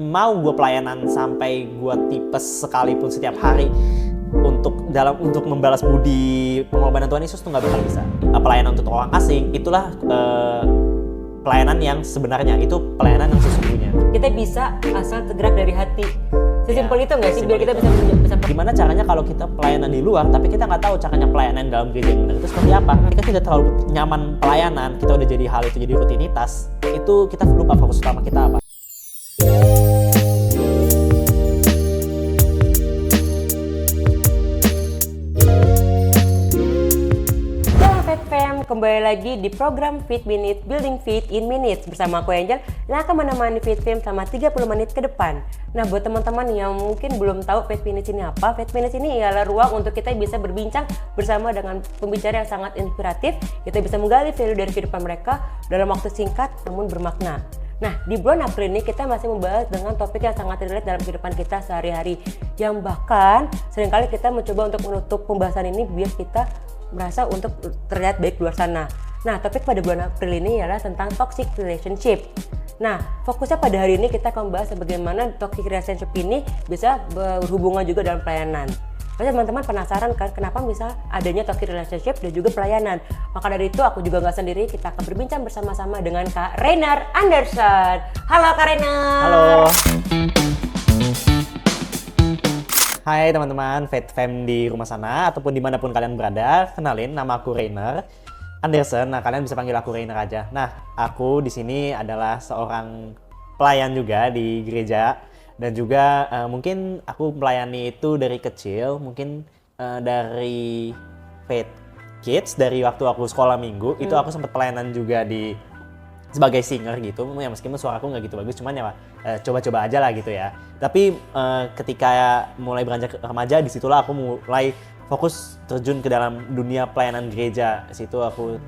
mau gue pelayanan sampai gue tipes sekalipun setiap hari untuk membalas budi pengorbanan Tuhan Yesus tuh nggak bakal bisa. Pelayanan untuk orang asing itulah pelayanan yang sebenarnya, itu pelayanan yang sesungguhnya. Kita bisa asal tergerak dari hati. Sesimpel itu nggak sih, biar kita bisa Gimana caranya kalau kita pelayanan di luar tapi kita nggak tahu caranya pelayanan dalam gereja yang benar itu seperti apa? Kita tidak terlalu nyaman pelayanan, kita udah jadi hal itu jadi rutinitas, itu kita lupa fokus utama kita apa. Kembali lagi di program Fit Minute Building Fit in Minutes bersama aku Angel yang akan menemani Fit Fam selama 30 menit ke depan. Nah, buat teman-teman yang mungkin belum tahu Fit Minutes ini apa, Fit Minutes ini ialah ruang untuk kita bisa berbincang bersama dengan pembicara yang sangat inspiratif. Kita bisa menggali value dari kehidupan mereka dalam waktu singkat namun bermakna. Nah, di bulan April ini kita masih membahas dengan topik yang sangat relate dalam kehidupan kita sehari-hari, yang bahkan seringkali kita mencoba untuk menutup pembahasan ini biar kita merasa untuk terlihat baik di luar sana. Nah, topik pada bulan April ini adalah tentang toxic relationship. Nah, fokusnya pada hari ini kita akan membahas bagaimana toxic relationship ini bisa berhubungan juga dalam pelayanan. Pasti teman-teman penasaran kan kenapa bisa adanya toxic relationship dan juga pelayanan. Maka dari itu aku juga nggak sendiri, kita akan berbincang bersama-sama dengan Kak Rainer Anderson. Halo Kak Rainer. Halo. Hai teman-teman Fit Fam di rumah sana ataupun dimanapun kalian berada, kenalin, nama aku Rainer Anderson. Nah, kalian bisa panggil aku Rainer aja. Nah, aku di sini adalah seorang pelayan juga di gereja dan juga mungkin aku melayani itu dari kecil, mungkin dari Faith Kids, dari waktu aku sekolah minggu itu aku sempat pelayanan juga sebagai singer gitu, ya meskipun suaraku nggak gitu bagus, cuman ya coba-coba aja lah gitu ya. Tapi ketika mulai beranjak remaja, disitulah aku mulai fokus terjun ke dalam dunia pelayanan gereja. Di situ aku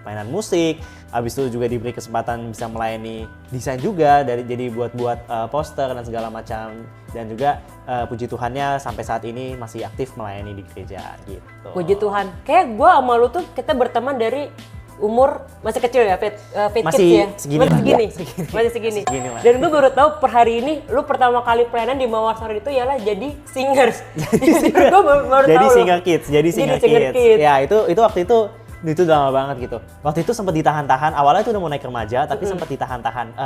pelayanan musik, habis itu juga diberi kesempatan bisa melayani desain juga, jadi buat poster dan segala macam. Dan juga puji Tuhannya sampai saat ini masih aktif melayani di gereja gitu. Puji Tuhan, kayak gue sama lu tuh kita berteman dari umur masih kecil ya, Fit masih Kids segini ya? Masih segini. Dan gue baru tahu per hari ini, lu pertama kali pelayanan di Mawar Sore itu ialah jadi singers. Jadi gue baru jadi tahu singer kids, jadi singer kids. Ya itu waktu itu udah lama banget gitu. Waktu itu sempat ditahan-tahan, awalnya itu udah mau naik remaja, tapi sempat ditahan-tahan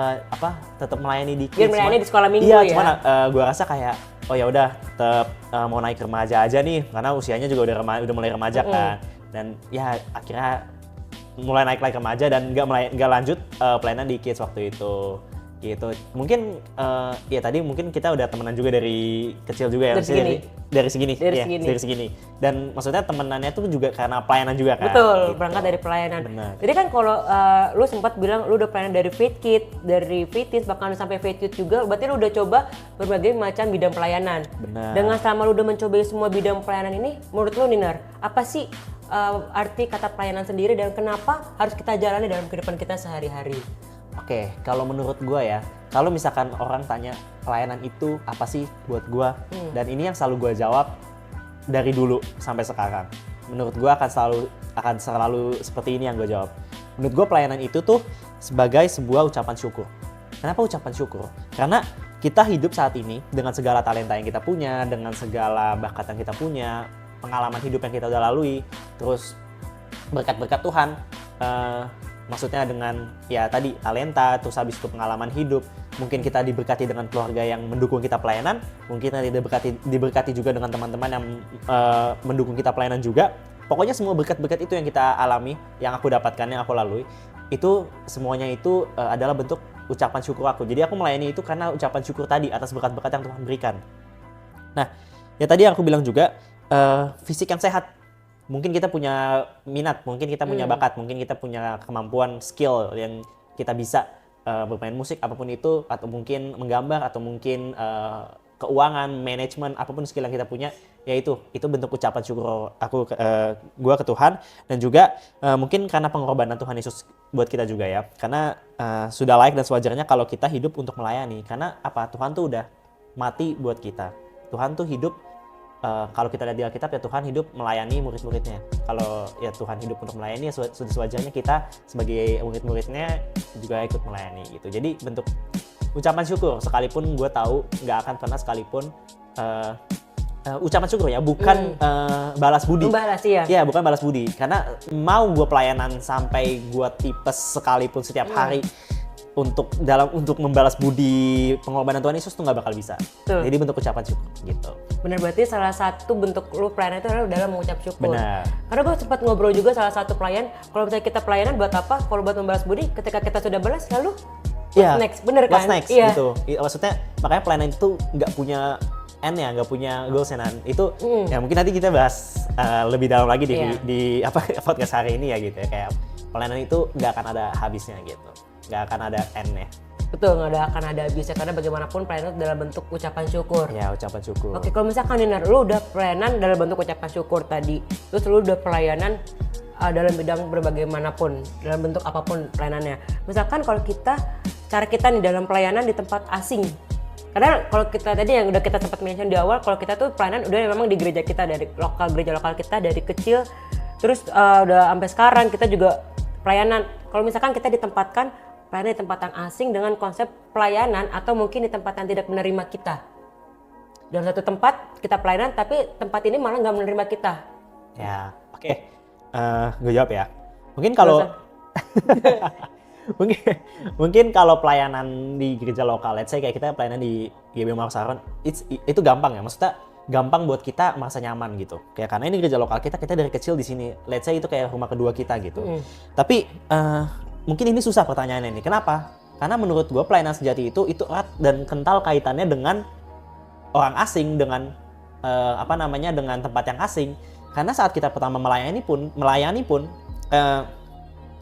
tetap melayani di kids. Biar melayani di sekolah minggu ya. Iya, cuman gue rasa kayak oh ya udah tetap mau naik remaja aja nih, karena usianya juga udah mulai remaja kan. Dan ya akhirnya mulai naik lagi remaja dan nggak lanjut pelayanan di kids waktu itu gitu. Mungkin ya tadi mungkin kita udah temenan juga dari kecil juga ya, dari segini dan maksudnya temenannya tuh juga karena pelayanan juga kan. Betul, gitu. Berangkat dari pelayanan. Benar. Jadi kan kalau lu sempat bilang lu udah pelayanan dari Faith Kids, dari Faith Kids bahkan sampai Faith Youth juga, berarti lu udah coba berbagai macam bidang pelayanan. Benar. Dengan selama lu udah mencoba semua bidang pelayanan ini, menurut lu Niner, apa sih arti kata pelayanan sendiri dan kenapa harus kita jalani dalam kehidupan kita sehari-hari? Oke, kalau menurut gue ya, kalau misalkan orang tanya pelayanan itu apa sih buat gue, dan ini yang selalu gue jawab dari dulu sampai sekarang. Menurut gue akan selalu seperti ini yang gue jawab. Menurut gue pelayanan itu tuh sebagai sebuah ucapan syukur. Kenapa ucapan syukur? Karena kita hidup saat ini dengan segala talenta yang kita punya, dengan segala bakat yang kita punya, pengalaman hidup yang kita udah lalui, terus berkat-berkat Tuhan, maksudnya dengan ya tadi talenta, terus habis itu pengalaman hidup, mungkin kita diberkati dengan keluarga yang mendukung kita pelayanan, mungkin kita diberkati juga dengan teman-teman yang mendukung kita pelayanan juga. Pokoknya semua berkat-berkat itu yang kita alami, yang aku dapatkan, yang aku lalui, itu semuanya itu adalah bentuk ucapan syukur aku. Jadi aku melayani itu karena ucapan syukur tadi atas berkat-berkat yang Tuhan berikan. Nah, ya tadi yang aku bilang juga, fisik yang sehat. Mungkin kita punya minat, mungkin kita punya bakat, mungkin kita punya kemampuan, skill yang kita bisa bermain musik apapun itu, atau mungkin menggambar, atau mungkin keuangan, manajemen, apapun skill yang kita punya, ya itu bentuk ucapan syukur gua ke Tuhan. Dan juga mungkin karena pengorbanan Tuhan Yesus buat kita juga ya, karena sudah layak dan sewajarnya kalau kita hidup untuk melayani. Karena apa? Tuhan tuh udah mati buat kita. Tuhan tuh hidup. Kalau kita lihat di Alkitab ya Tuhan hidup melayani murid-muridnya. Kalau ya Tuhan hidup untuk melayani ya sudah sewajarnya kita sebagai murid-muridnya juga ikut melayani gitu. Jadi bentuk ucapan syukur sekalipun gue tahu nggak akan pernah sekalipun ucapan syukur ya, bukan balas budi. Membalas ya. Iya, bukan balas budi. Karena mau gue pelayanan sampai gue tipes sekalipun setiap hari untuk membalas budi pengorbanan Tuhan Yesus tuh nggak bakal bisa. Betul. Jadi bentuk ucapan syukur gitu. Benar, berarti salah satu bentuk lu pelayanan itu adalah dalam mengucap syukur. Benar. Karena gue sempat ngobrol juga salah satu pelayan, kalau misalnya kita pelayanan buat apa? Kalau buat membalas budi, ketika kita sudah balas lalu what's next, bener kan? What's next Iya. gitu. Maksudnya makanya pelayanan itu nggak punya end-nya, nggak punya goals-nya. Itu ya mungkin nanti kita bahas lebih dalam lagi di podcast hari ini ya gitu ya. Kayak pelayanan itu nggak akan ada habisnya gitu. Nggak akan ada end-nya. Betul, nggak akan ada habisnya karena bagaimanapun pelayanan itu dalam bentuk ucapan syukur. Ya, ucapan syukur. Oke, kalau misalkan Dinar, lu udah pelayanan dalam bentuk ucapan syukur tadi, terus lu udah pelayanan dalam bidang berbagai manapun, dalam bentuk apapun pelayanannya. Misalkan kalau cara kita nih dalam pelayanan di tempat asing. Karena kalau kita tadi yang udah kita sempat mention di awal, kalau kita tuh pelayanan udah memang di gereja kita, dari gereja lokal kita dari kecil, terus udah sampai sekarang kita juga pelayanan. Kalau misalkan kita ditempatkan pelayanan di tempat yang asing dengan konsep pelayanan atau mungkin di tempat yang tidak menerima kita. Dalam satu tempat kita pelayanan tapi tempat ini malah nggak menerima kita. Ya, oke. Gue jawab ya. Mungkin kalau mungkin kalau pelayanan di gereja lokal, let's say kayak kita pelayanan di GBI Marsaron, itu gampang ya. Maksudnya gampang buat kita merasa nyaman gitu. Kayak karena ini gereja lokal kita dari kecil di sini. Let's say itu kayak rumah kedua kita gitu. Tapi mungkin ini susah pertanyaannya nih. Kenapa? Karena menurut gue pelayanan sejati itu erat dan kental kaitannya dengan orang asing, dengan dengan tempat yang asing. Karena saat kita pertama melayani pun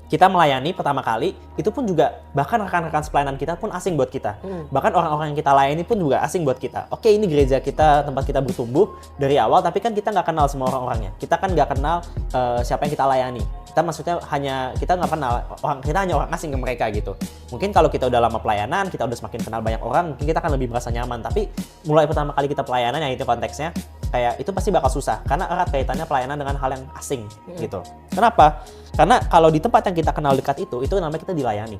kita melayani pertama kali, itu pun juga bahkan rekan-rekan sepelayanan kita pun asing buat kita. Bahkan orang-orang yang kita layani pun juga asing buat kita. Oke, ini gereja kita, tempat kita bertumbuh dari awal, tapi kan kita nggak kenal semua orang-orangnya. Kita kan nggak kenal siapa yang kita layani. Kita nggak kenal, kita hanya orang asing ke mereka gitu. Mungkin kalau kita udah lama pelayanan, kita udah semakin kenal banyak orang, mungkin kita akan lebih merasa nyaman. Tapi mulai pertama kali kita pelayanan, ya itu konteksnya, kayak itu pasti bakal susah karena erat kaitannya pelayanan dengan hal yang asing gitu. Kenapa? Karena kalau di tempat yang kita kenal dekat itu namanya kita dilayani.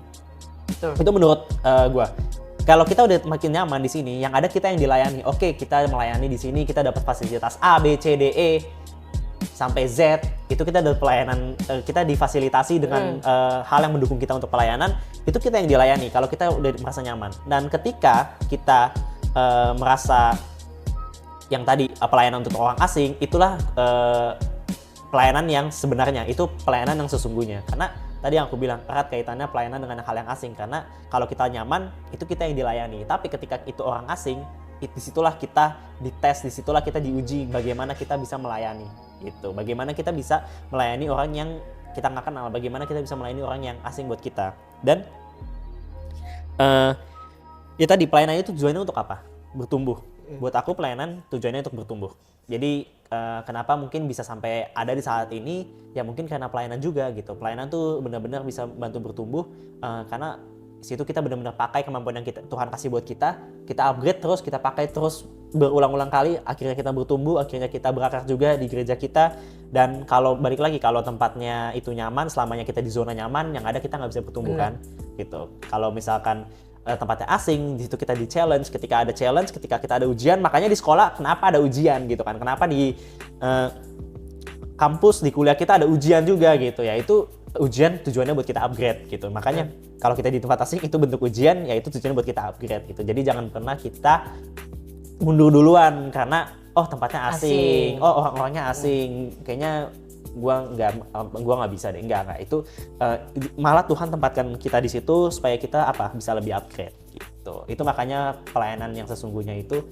Betul. Itu menurut gua. Kalau kita udah makin nyaman di sini, yang ada kita yang dilayani. Oke, kita melayani di sini, kita dapat fasilitas A, B, C, D, E sampai Z. Itu kita dapat pelayanan, kita difasilitasi dengan hal yang mendukung kita untuk pelayanan. Itu kita yang dilayani. Kalau kita udah merasa nyaman. Dan ketika kita merasa yang tadi pelayanan untuk orang asing, itulah pelayanan yang sebenarnya, itu pelayanan yang sesungguhnya. Karena tadi yang aku bilang, erat kaitannya pelayanan dengan hal yang asing. Karena kalau kita nyaman, itu kita yang dilayani. Tapi ketika itu orang asing, disitulah kita dites, disitulah kita diuji bagaimana kita bisa melayani. Gitu. Bagaimana kita bisa melayani orang yang kita nggak kenal, bagaimana kita bisa melayani orang yang asing buat kita. Dan ya tadi pelayanan itu tujuannya untuk apa? Bertumbuh. Buat aku pelayanan tujuannya untuk bertumbuh. Jadi kenapa mungkin bisa sampai ada di saat ini, ya mungkin karena pelayanan juga gitu. Pelayanan tuh benar-benar bisa bantu bertumbuh karena di situ kita benar-benar pakai kemampuan yang Tuhan kasih buat kita upgrade terus, kita pakai terus berulang-ulang kali, akhirnya kita bertumbuh, akhirnya kita berakar juga di gereja kita. Dan kalau balik lagi, kalau tempatnya itu nyaman, selamanya kita di zona nyaman, yang ada kita nggak bisa bertumbuh kan gitu. Kalau misalkan tempatnya asing, di situ kita di challenge, ketika kita ada ujian, makanya di sekolah kenapa ada ujian gitu kan, kenapa di kampus, di kuliah kita ada ujian juga gitu ya, itu ujian tujuannya buat kita upgrade gitu. Makanya kalau kita di tempat asing itu bentuk ujian, ya itu tujuannya buat kita upgrade gitu. Jadi jangan pernah kita mundur duluan karena tempatnya asing. Orang-orangnya asing, kayaknya gua nggak bisa deh, enggak itu malah Tuhan tempatkan kita di situ supaya kita bisa lebih upgrade gitu. Itu makanya pelayanan yang sesungguhnya itu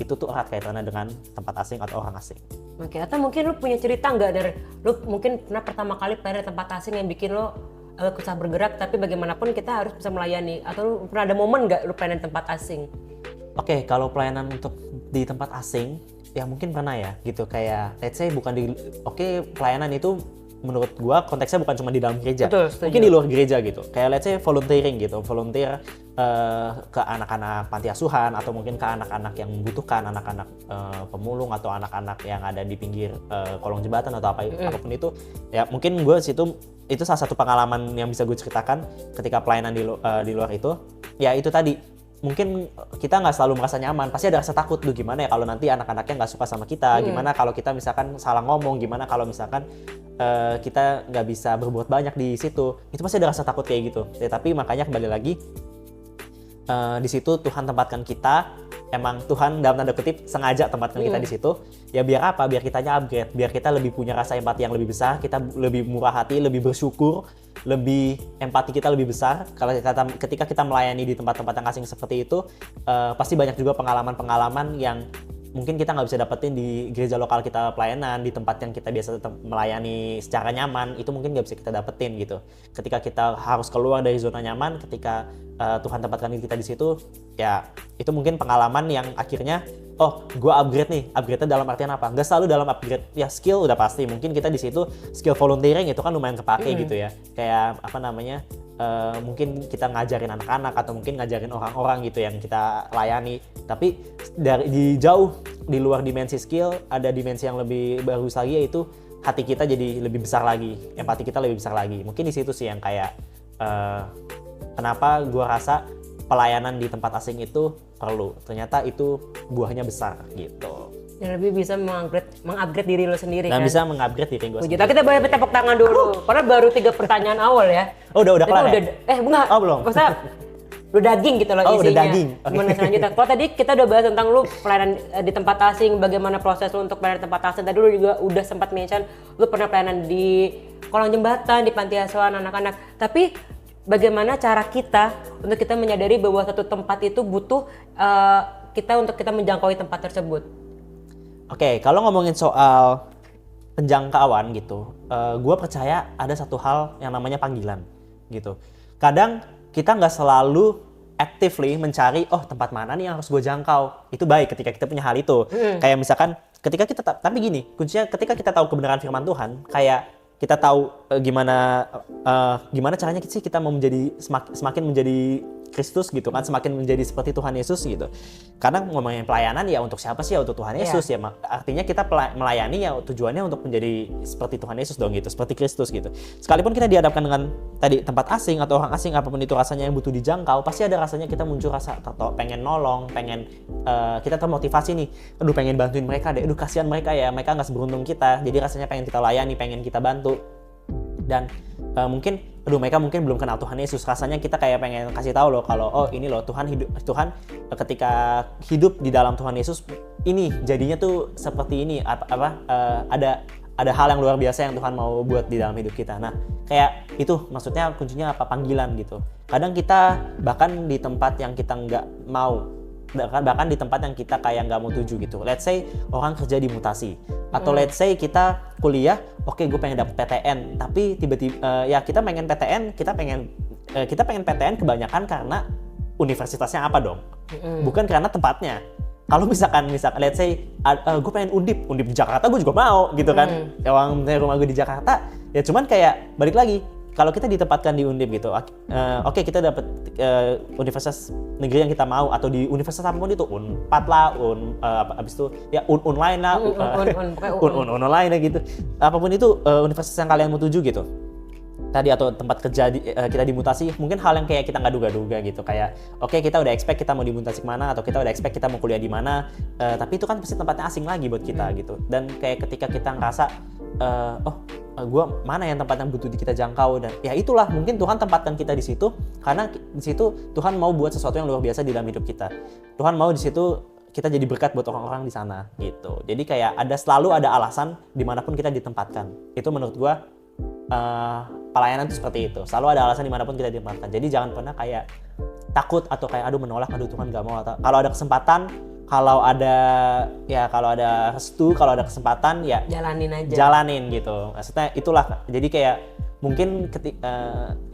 tuh erat kaitannya dengan tempat asing atau orang asing. Oke, atau mungkin lu punya cerita nggak dari lu mungkin pernah pertama kali pelayanan di tempat asing yang bikin lu agak susah bergerak, tapi bagaimanapun kita harus bisa melayani, atau lu pernah ada momen nggak lu pelayanan di tempat asing? Oke, kalau pelayanan untuk di tempat asing ya mungkin pernah ya gitu, kayak let's say pelayanan itu menurut gua konteksnya bukan cuma di dalam gereja. Betul, mungkin di luar gereja gitu, kayak let's say volunteer ke anak-anak panti asuhan, atau mungkin ke anak-anak yang membutuhkan, anak-anak pemulung atau anak-anak yang ada di pinggir kolong jembatan atau apapun itu ya. Mungkin gua itu salah satu pengalaman yang bisa gue ceritakan ketika pelayanan di luar itu, ya itu tadi mungkin kita nggak selalu merasa nyaman, pasti ada rasa takut, duh gimana ya kalau nanti anak-anaknya nggak suka sama kita, gimana kalau kita misalkan salah ngomong, gimana kalau misalkan kita nggak bisa berbuat banyak di situ, itu pasti ada rasa takut kayak gitu. Ya, tapi makanya kembali lagi di situ Tuhan tempatkan kita, emang Tuhan dalam tanda kutip sengaja tempatkan kita di situ, ya biar apa? Biar kitanya upgrade, biar kita lebih punya rasa empati yang lebih besar, kita lebih murah hati, lebih bersyukur, lebih empati kita lebih besar. Kalau ketika kita melayani di tempat-tempat yang asing seperti itu, pasti banyak juga pengalaman-pengalaman yang mungkin kita nggak bisa dapetin di gereja lokal kita pelayanan, di tempat yang kita biasa melayani secara nyaman, itu mungkin nggak bisa kita dapetin gitu. Ketika kita harus keluar dari zona nyaman, ketika Tuhan tempatkan kita di situ, ya itu mungkin pengalaman yang akhirnya, oh gue upgrade nih, upgrade-nya dalam artian apa? Nggak selalu dalam upgrade, ya skill udah pasti, mungkin kita di situ skill volunteering itu kan lumayan kepake gitu ya, kayak apa namanya, mungkin kita ngajarin anak-anak atau mungkin ngajarin orang-orang gitu yang kita layani. Tapi di jauh di luar dimensi skill, ada dimensi yang lebih bagus lagi, yaitu hati kita jadi lebih besar lagi, empati kita lebih besar lagi. Mungkin di situ sih yang kayak kenapa gue rasa pelayanan di tempat asing itu perlu. Ternyata itu buahnya besar gitu. Dan lebih bisa mengupgrade diri lo sendiri Dan kan. bisa mengupgrade diri gue sendiri. Kita boleh bertepuk tangan dulu. Karena baru 3 pertanyaan awal ya. Oh udah kelar ya? Enggak. Oh belum. Maksudnya udah daging gitu loh isinya. Oh udah daging. Gimana selanjutnya? Kalau tadi kita udah bahas tentang lu pelayanan di tempat asing, bagaimana proses lu untuk pelayanan di tempat asing. Tadi lu juga udah sempat mention lu pernah pelayanan di kolong jembatan, di panti asuhan anak-anak. Tapi bagaimana cara kita untuk kita menyadari bahwa satu tempat itu butuh kita menjangkau tempat tersebut? Oke, kalau ngomongin soal penjangkauan gitu, gue percaya ada satu hal yang namanya panggilan gitu. Kadang kita nggak selalu actively mencari, oh tempat mana nih yang harus gue jangkau. Itu baik ketika kita punya hal itu. Kayak misalkan ketika kita, tapi gini, kuncinya ketika kita tahu kebenaran firman Tuhan, kayak kita tahu gimana caranya sih kita mau menjadi semakin menjadi Kristus gitu kan, semakin menjadi seperti Tuhan Yesus gitu. Karena ngomongin pelayanan ya untuk siapa sih ya, untuk Tuhan Yesus ya. Artinya kita melayani ya tujuannya untuk menjadi seperti Tuhan Yesus dong gitu, seperti Kristus gitu. Sekalipun kita dihadapkan dengan tadi tempat asing atau orang asing, apapun itu rasanya yang butuh dijangkau, pasti ada rasanya kita muncul rasa pengen nolong, pengen kita termotivasi nih, aduh pengen bantuin mereka deh, aduh kasihan mereka ya, mereka nggak seberuntung kita, jadi rasanya pengen kita layani, pengen kita bantu. Dan mungkin mereka mungkin belum kenal Tuhan Yesus, rasanya kita kayak pengen kasih tahu loh kalau oh ini loh Tuhan ketika hidup di dalam Tuhan Yesus ini jadinya tuh seperti ini, ada hal yang luar biasa yang Tuhan mau buat di dalam hidup kita. Nah kayak itu maksudnya kuncinya apa, panggilan gitu. Kadang kita bahkan di tempat yang kita nggak mau, bahkan di tempat yang kita kayak nggak mau tuju gitu. Let's say orang kerja di Mutasi, atau let's say kita kuliah, oke gue pengen dapet PTN, tapi tiba-tiba ya kita pengen PTN, kita pengen PTN kebanyakan karena universitasnya apa dong, bukan karena tempatnya. Kalau misalkan let's say gue pengen undip di Jakarta, gue juga mau gitu kan. Orang dari rumah gue di Jakarta, ya cuman kayak balik lagi. Kalau kita ditempatkan di Undip gitu, oke kita dapat universitas negeri yang kita mau, atau di universitas apapun itu, Unpad lah, abis itu ya online lah, online lah gitu, apapun itu universitas yang kalian mau tuju gitu. Tadi atau tempat kerja kita dimutasi, mungkin hal yang kayak kita nggak duga-duga gitu, kayak oke kita udah expect kita mau dimutasi kemana, atau kita udah expect kita mau kuliah di mana, tapi itu kan pasti tempatnya asing lagi buat kita gitu. Dan kayak ketika kita ngerasa gue mana yang tempat yang butuh kita jangkau, dan ya itulah mungkin Tuhan tempatkan kita di situ karena di situ Tuhan mau buat sesuatu yang luar biasa di dalam hidup kita. Tuhan mau di situ kita jadi berkat buat orang-orang di sana gitu. Jadi kayak selalu ada alasan dimanapun kita ditempatkan. Itu menurut gue pelayanan itu seperti itu. Selalu ada alasan dimanapun kita ditempatkan. Jadi jangan pernah kayak takut atau kayak menolak, Tuhan nggak mau. Atau kalau ada kesempatan, kalau ada restu, kalau ada kesempatan ya jalanin gitu. Maksudnya itulah. Jadi kayak mungkin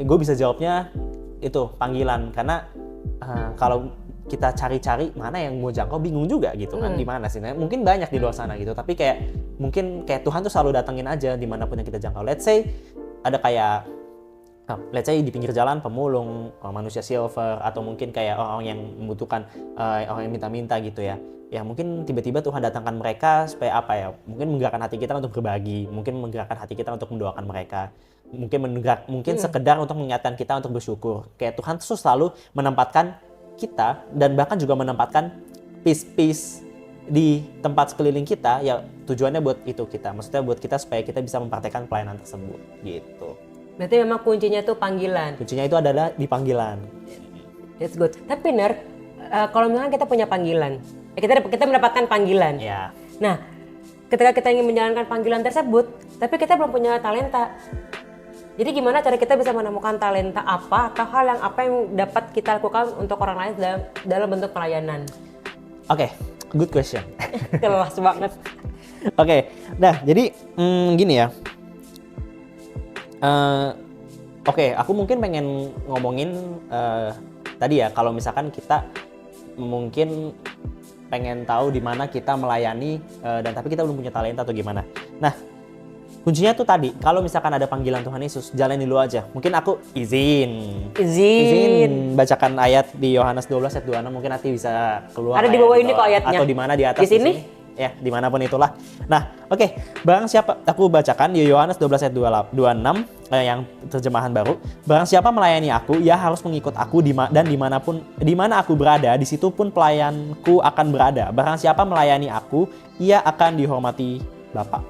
gue bisa jawabnya itu panggilan, karena kalau kita cari-cari mana yang mau jangkau bingung juga gitu kan, di mana sih. Nah, mungkin banyak di luar sana gitu, tapi mungkin Tuhan tuh selalu datengin aja dimanapun yang kita jangkau. Let's say ada kayak let's say di pinggir jalan pemulung, manusia silver, atau mungkin kayak orang yang membutuhkan, orang yang minta-minta gitu ya. Ya mungkin tiba-tiba Tuhan datangkan mereka supaya mungkin menggerakkan hati kita untuk berbagi, mungkin menggerakkan hati kita untuk mendoakan mereka, mungkin sekedar untuk mengingatkan kita untuk bersyukur. Kayak Tuhan tuh selalu menempatkan kita dan bahkan juga menempatkan piece-piece di tempat sekeliling kita, ya tujuannya buat itu kita. Maksudnya buat kita supaya kita bisa mempraktekkan pelayanan tersebut gitu. Berarti memang kuncinya tuh panggilan. Kuncinya itu adalah di panggilan. That's good. Tapi Ner, kalau misalkan kita punya panggilan, kita mendapatkan panggilan. Ya. Nah, ketika kita ingin menjalankan panggilan tersebut, tapi kita belum punya talenta. Jadi gimana cara kita bisa menemukan talenta apa atau hal yang dapat kita lakukan untuk orang lain dalam bentuk pelayanan? Oke, good question. Kelas banget. Oke, nah jadi gini ya. Oke, aku mungkin pengen ngomongin tadi ya, kalau misalkan kita mungkin pengen tahu di mana kita melayani dan tapi kita belum punya talenta atau gimana. Nah, kuncinya tuh tadi, kalau misalkan ada panggilan Tuhan Yesus, jalani dulu aja. Mungkin aku izin bacakan ayat di Yohanes 12 ayat 26, mungkin nanti bisa keluar. Ada di bawah ini kok ayatnya. Atau di mana di atas di sini? Ya, dimanapun itulah. Nah, oke. Barang siapa, aku bacakan di Yohanes 12 ayat 26 yang terjemahan baru. Barang siapa melayani aku, ia harus mengikut aku dan di mana aku berada, di situ pun pelayanku akan berada. Barang siapa melayani aku, ia akan dihormati Bapa.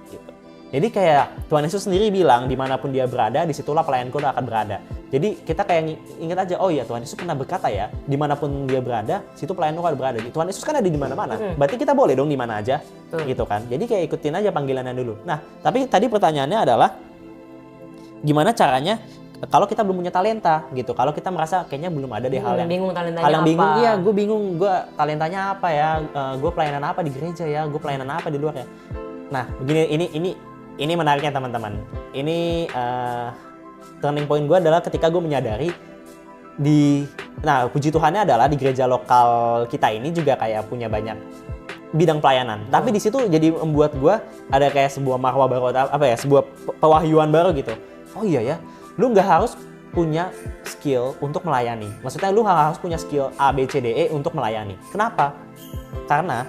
Gitu. Jadi kayak Tuhan Yesus sendiri bilang, dimanapun dia berada, disitulah pelayanku akan berada. Jadi kita kayak ingat aja, oh iya Tuhan Yesus pernah berkata ya, dimanapun dia berada, situ pelayanku akan berada. Tuhan Yesus kan ada di mana-mana, berarti kita boleh dong di mana aja, gitu kan. Jadi kayak ikutin aja panggilannya dulu. Nah, tapi tadi pertanyaannya adalah, gimana caranya kalau kita belum punya talenta gitu, kalau kita merasa kayaknya belum ada deh hal yang bingung talentanya hal yang apa. bingung, iya gue bingung, gue talentanya apa ya, gue pelayanan apa di gereja ya, gue pelayanan apa di luar ya. Nah begini, ini menariknya teman-teman, ini turning point gue adalah ketika gue menyadari nah puji Tuhannya adalah di gereja lokal kita ini juga kayak punya banyak bidang pelayanan. Tapi di situ jadi membuat gue ada kayak sebuah marwah baru, sebuah pewahyuan baru gitu. Oh iya ya, lu nggak harus punya skill untuk melayani. Maksudnya lu harus punya skill A, B, C, D, E untuk melayani. Kenapa? Karena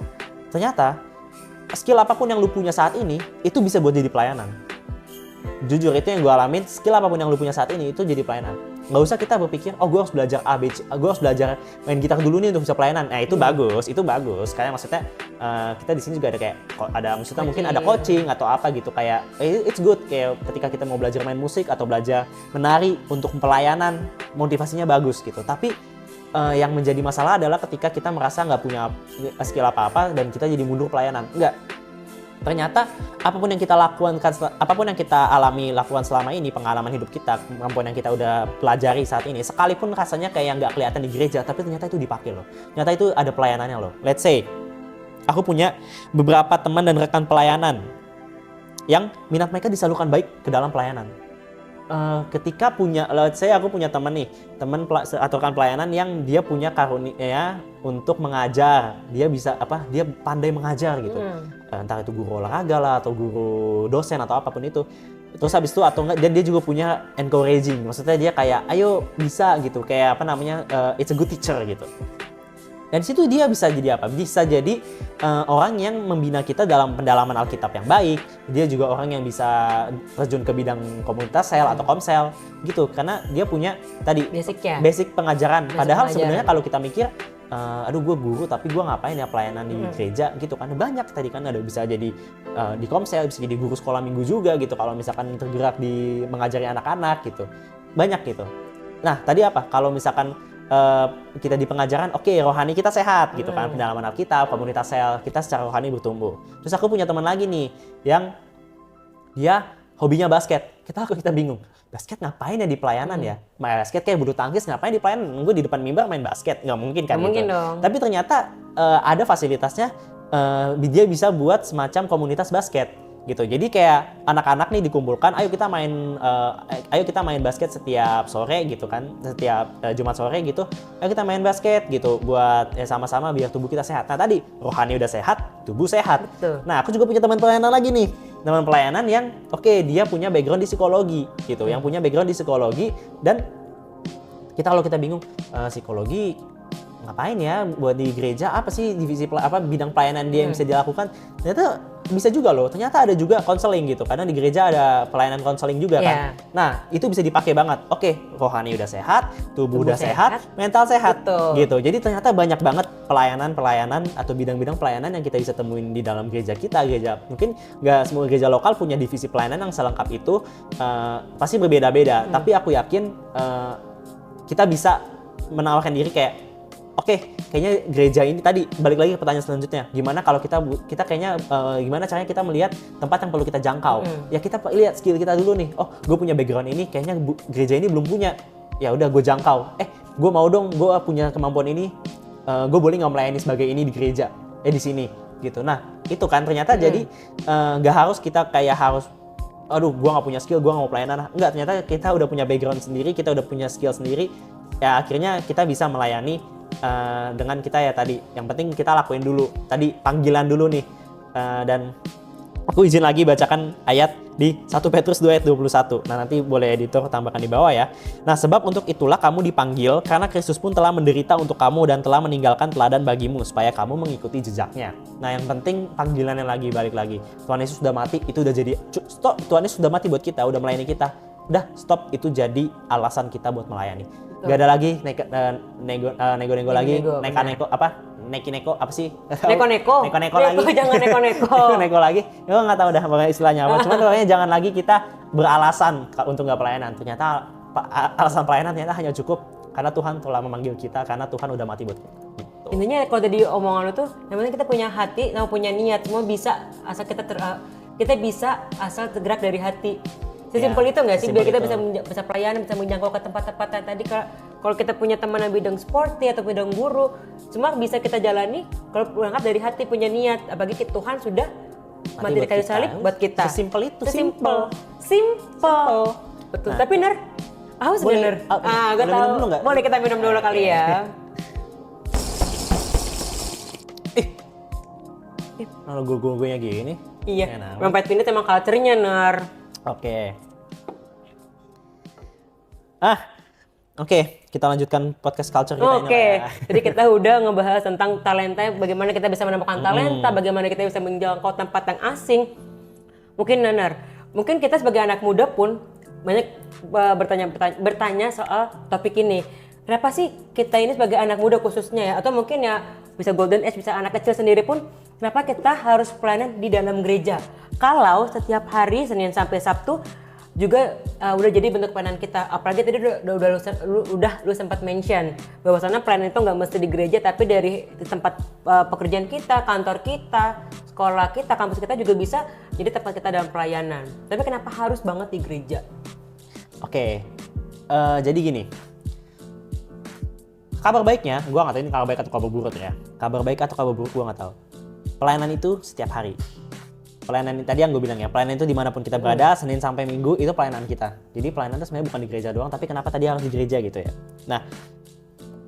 ternyata skill apapun yang lu punya saat ini itu bisa buat jadi pelayanan. Jujur itu yang gue alamin, skill apapun yang lu punya saat ini itu jadi pelayanan. Nggak usah kita berpikir, oh gue harus belajar A, B, C, gue harus belajar main gitar dulu nih untuk bisa pelayanan. Nah itu bagus. Kayak maksudnya kita di sini juga ada maksudnya mungkin ada coaching atau apa gitu, kayak it's good kayak ketika kita mau belajar main musik atau belajar menari untuk pelayanan, motivasinya bagus gitu. Tapi yang menjadi masalah adalah ketika kita merasa nggak punya skill apa-apa dan kita jadi mundur pelayanan. Enggak. Ternyata apapun yang kita lakukan selama ini, pengalaman hidup kita, kemampuan yang kita udah pelajari saat ini, sekalipun rasanya kayak nggak kelihatan di gereja, tapi ternyata itu dipakai loh. Ternyata itu ada pelayanannya loh. Let's say, aku punya beberapa teman dan rekan pelayanan yang minat mereka disalurkan baik ke dalam pelayanan. Ketika let's say aku punya teman atau rekan pelayanan yang dia punya karunia untuk mengajar, dia pandai mengajar gitu, entah itu guru olahraga lah atau guru dosen atau apapun itu. Terus habis itu atau enggak dia juga punya encouraging, maksudnya dia kayak ayo bisa gitu, kayak it's a good teacher gitu. Dan di situ dia bisa jadi apa? Bisa jadi orang yang membina kita dalam pendalaman Alkitab yang baik. Dia juga orang yang bisa terjun ke bidang komunitas sel atau komsel gitu. Karena dia punya tadi basic pengajaran. Padahal sebenarnya kalau kita mikir, aduh gue guru tapi gue ngapain ya pelayanan di gereja gitu kan. Banyak tadi kan ada bisa jadi di komsel, bisa jadi guru sekolah minggu juga gitu. Kalau misalkan tergerak di mengajari anak-anak gitu. Banyak gitu. Nah tadi apa? Kalau misalkan kita di pengajaran, rohani kita sehat gitu kan, pendalaman Alkitab, komunitas sel, kita secara rohani bertumbuh. Terus aku punya teman lagi nih, yang dia hobinya basket. Kita bingung, basket ngapain ya di pelayanan ya? Basket kayak bulu tangkis, ngapain di pelayanan? Gue di depan mimbar main basket, nggak mungkin kan? Mungkin dong. Tapi ternyata ada fasilitasnya, dia bisa buat semacam komunitas basket. Gitu. Jadi kayak anak-anak nih dikumpulkan, ayo kita main basket setiap sore gitu kan, setiap Jumat sore gitu, ayo kita main basket gitu buat sama-sama biar tubuh kita sehat. Nah tadi rohani udah sehat, tubuh sehat. Betul. Nah aku juga punya teman pelayanan lagi nih, teman pelayanan yang dia punya background di psikologi gitu, yang punya background di psikologi, dan kalau kita bingung psikologi ngapain ya buat di gereja, apa sih bidang pelayanan dia yang bisa dilakukan. Ternyata bisa juga loh, ternyata ada juga konseling gitu, karena di gereja ada pelayanan konseling juga kan. Nah itu bisa dipakai banget. Oke, rohani udah sehat, tubuh udah sehat, mental sehat. Betul. Gitu. Jadi ternyata banyak banget pelayanan atau bidang-bidang pelayanan yang kita bisa temuin di dalam gereja kita. Gereja mungkin nggak semua gereja lokal punya divisi pelayanan yang selengkap itu, pasti berbeda-beda. Tapi aku yakin kita bisa menawarkan diri kayak, oke, kayaknya gereja ini tadi balik lagi ke pertanyaan selanjutnya. Gimana kalau kita kayaknya gimana caranya kita melihat tempat yang perlu kita jangkau? Ya kita lihat skill kita dulu nih. Oh, gue punya background ini, kayaknya gereja ini belum punya. Ya udah gue jangkau. Gue mau dong, gue punya kemampuan ini. Gue boleh nggak melayani sebagai ini di gereja? Di sini gitu. Nah, itu kan ternyata jadi nggak harus kita kayak harus, aduh, gue nggak punya skill, gue nggak mau pelayanan. Enggak, ternyata kita udah punya background sendiri, kita udah punya skill sendiri. Ya akhirnya kita bisa melayani dengan kita ya tadi. Yang penting kita lakuin dulu. Tadi panggilan dulu nih. Dan aku izin lagi bacakan ayat di 1 Petrus 2 ayat 21. Nah nanti boleh editor tambahkan di bawah ya. Nah sebab untuk itulah kamu dipanggil, karena Kristus pun telah menderita untuk kamu dan telah meninggalkan teladan bagimu supaya kamu mengikuti jejaknya. Nah yang penting panggilannya lagi, balik lagi. Tuhan Yesus sudah mati, itu udah jadi stop. Tuhan Yesus sudah mati buat kita, udah melayani kita. Udah stop, itu jadi alasan kita buat melayani. Gak ada lagi nego-nego lagi, neko-neko apa? Neki-neko apa sih? Neko-neko. Neko-neko lagi. Jangan neko-neko. Neko lagi. Gue nggak tahu dah pokoknya istilahnya apa. Cuman pokoknya jangan lagi kita beralasan untuk nggak pelayanan. Ternyata alasan pelayanan ternyata hanya cukup karena Tuhan telah memanggil kita, karena Tuhan udah mati buat kita. Gitu. Intinya kalau tadi omongan lu tuh, yang penting kita punya hati, sama punya niat, semua bisa asal kita bisa asal tergerak dari hati. Sesimpel itu nggak sih? Biar kita bisa pelayanan, bisa menjangkau ke tempat-tempat yang tadi. Kalau kita punya teman yang bidang sporty atau bidang guru, semua bisa kita jalani kalau berangkat dari hati, punya niat. Apalagi Tuhan sudah mati di kayu salib buat kita. Sesimpel itu. Simple. Betul. Nah, tapi Ner, haus gak Ner? Gue tahu. Boleh kita minum dulu kali ya. Kalau gue gini. Iya. Memang ini emang culture-nya Ner. Oke, kita lanjutkan podcast culture kita ini. Jadi kita udah ngebahas tentang talenta, bagaimana kita bisa menemukan talenta, bagaimana kita bisa menjangkau tempat yang asing. Mungkin Nanar, mungkin kita sebagai anak muda pun banyak bertanya soal topik ini. Kenapa sih kita ini sebagai anak muda khususnya ya, atau mungkin ya bisa golden age, bisa anak kecil sendiri pun, kenapa kita harus pelayanan di dalam gereja? Kalau setiap hari Senin sampai Sabtu juga udah jadi bentuk pelayanan kita. Apalagi tadi lu sempat mention bahwasannya pelayanan itu nggak mesti di gereja, tapi dari tempat pekerjaan kita, kantor kita, sekolah kita, kampus kita juga bisa jadi tempat kita dalam pelayanan. Tapi kenapa harus banget di gereja? Jadi gini. Kabar baiknya, gue nggak tahu ini kabar baik atau kabar buruk ya. Kabar baik atau kabar buruk gue nggak tahu. Pelayanan itu setiap hari. Pelayanan tadi yang gue bilang ya, pelayanan itu dimanapun kita berada, Senin sampai Minggu itu pelayanan kita. Jadi pelayanan itu sebenarnya bukan di gereja doang, tapi kenapa tadi harus di gereja gitu ya. Nah,